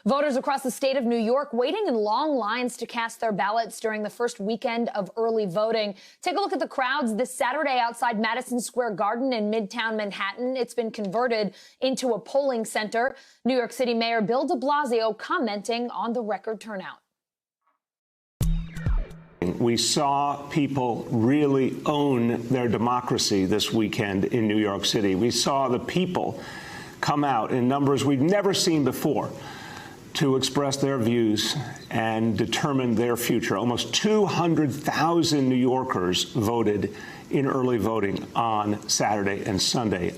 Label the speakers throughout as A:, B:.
A: Voters across the state of New York waiting in long lines to cast their ballots during the first weekend of early voting. Take a look at the crowds this Saturday outside Madison Square Garden in Midtown Manhattan. It's been converted into a polling center. New York City Mayor Bill de Blasio commenting on the record turnout.
B: We saw people really own their democracy this weekend in New York City. We saw the people come out in numbers we've never seen before to express their views and determine their future. Almost 200,000 New Yorkers voted in early voting on Saturday and Sunday.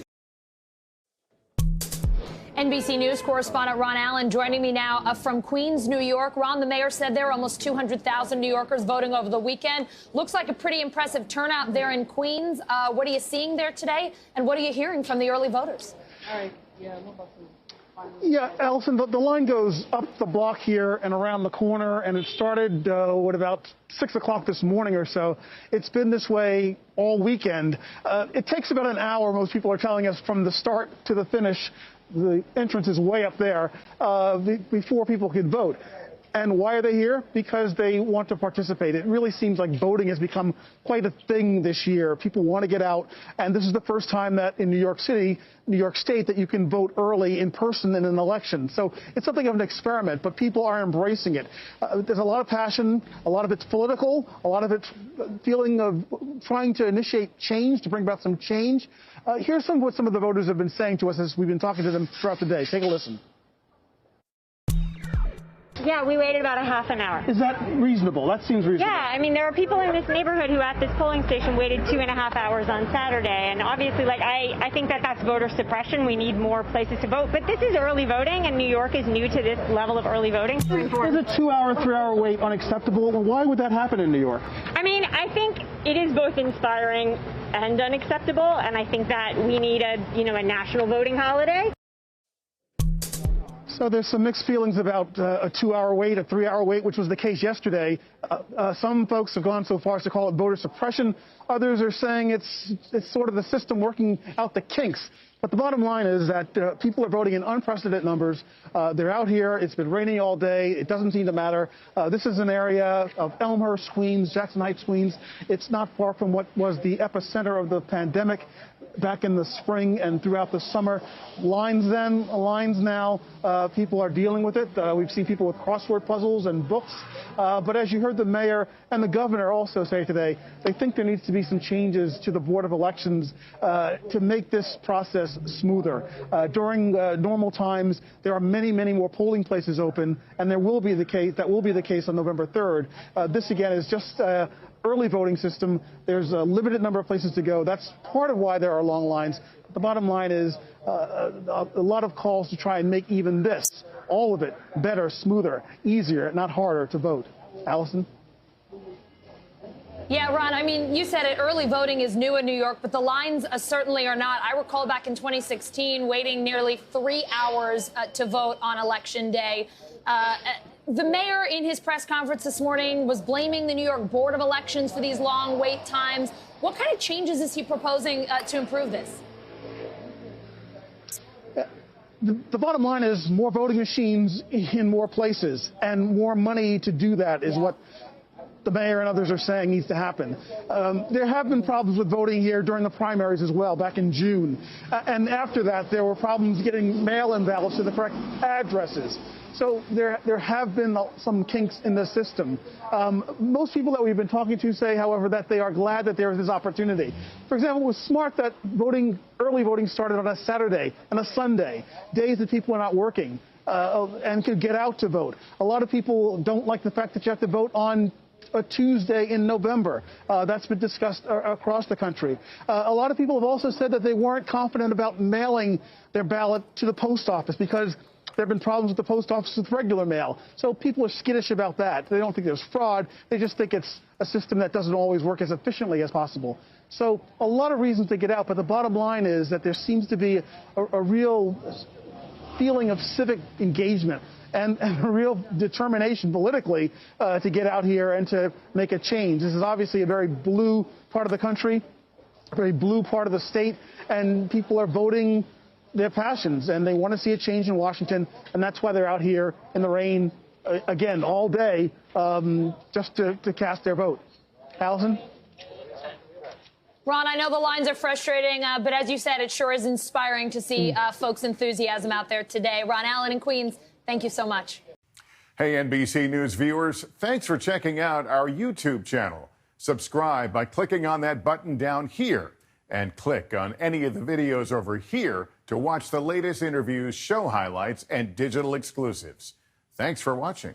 A: NBC News correspondent Ron Allen joining me now from Queens, New York. Ron, the mayor said there are almost 200,000 New Yorkers voting over the weekend. Looks like a pretty impressive turnout there in Queens. What are you seeing there today, and what are you hearing from the early voters?
C: All right. Yeah, Allison, the line goes up the block here and around the corner, and it started at about 6 o'clock this morning or so. It's been this way all weekend. It takes about an hour, most people are telling us, from the start to the finish. The entrance is way up there before people can vote. And why are they here? Because they want to participate. It really seems like voting has become quite a thing this year. People want to get out, and this is the first time that in New York City, New York State, that you can vote early in person in an election. So it's something of an experiment, but people are embracing it. There's a lot of passion. A lot of it's political. A lot of it's feeling of trying to initiate change, to bring about some change. Here's what some of the voters have been saying to us as we've been talking to them throughout the day. Take a listen.
D: Yeah, we waited about a half an hour.
C: Is that reasonable? That seems reasonable.
D: Yeah, I mean, there are people in this neighborhood who at this polling station waited 2.5 hours on Saturday. And obviously, I think that's voter suppression. We need more places to vote. But this is early voting, and New York is new to this level of early voting.
C: Is a 2-hour, 3-hour wait unacceptable? Why would that happen in New York?
D: I mean, I think it is both inspiring and unacceptable. And I think that we need a national voting holiday.
C: So there's some mixed feelings about a 2-hour wait, a 3-hour wait, which was the case yesterday. Some folks have gone so far as to call it voter suppression. Others are saying it's sort of the system working out the kinks. But the bottom line is that people are voting in unprecedented numbers. They're out here. It's been raining all day. It doesn't seem to matter. This is an area of Elmhurst, Queens, Jackson Heights, Queens. It's not far from what was the epicenter of the pandemic back in the spring and throughout the summer. Lines then, lines now. People are dealing with it. We've seen people with crossword puzzles and books. But as you heard the mayor and the governor also say today, they think there needs to be some changes to the Board of Elections to make this process smoother. During normal times, there are many, many more polling places open, and that will be the case on November 3rd. This, again, is just early voting system. There's a limited number of places to go. That's part of why there are long lines. But the bottom line is a lot of calls to try and make even this, all of it, better, smoother, easier, not harder to vote. Allison?
A: Yeah, Ron, I mean, you said it, early voting is new in New York, but the lines certainly are not. I recall back in 2016 waiting nearly 3 hours to vote on Election Day. The mayor in his press conference this morning was blaming the New York Board of Elections for these long wait times. What kind of changes is he proposing to improve this?
C: The bottom line is more voting machines in more places, and more money to do that is what the mayor and others are saying needs to happen. There have been problems with voting here during the primaries as well, back in June. And after that, there were problems getting mail-in ballots to the correct addresses. So there have been some kinks in the system. Most people that we've been talking to say, however, that they are glad that there is this opportunity. For example, it was smart that early voting started on a Saturday and a Sunday, days that people are not working and could get out to vote. A lot of people don't like the fact that you have to vote on a Tuesday in November. That's been discussed across the country. A lot of people have also said that they weren't confident about mailing their ballot to the post office because there have been problems with the post office with regular mail. So people are skittish about that. They don't think there's fraud. They just think it's a system that doesn't always work as efficiently as possible. So a lot of reasons to get out, but the bottom line is that there seems to be a real feeling of civic engagement and a real determination politically to get out here and to make a change. This is obviously a very blue part of the country, a very blue part of the state, and people are voting their passions, and they want to see a change in Washington, and that's why they're out here in the rain again all day just to cast their vote. Allison?
A: Ron, I know the lines are frustrating, but as you said, it sure is inspiring to see folks' enthusiasm out there today. Ron Allen in Queens, thank you so much.
E: Hey, NBC News viewers, thanks for checking out our YouTube channel. Subscribe by clicking on that button down here and click on any of the videos over here to watch the latest interviews, show highlights, and digital exclusives. Thanks for watching.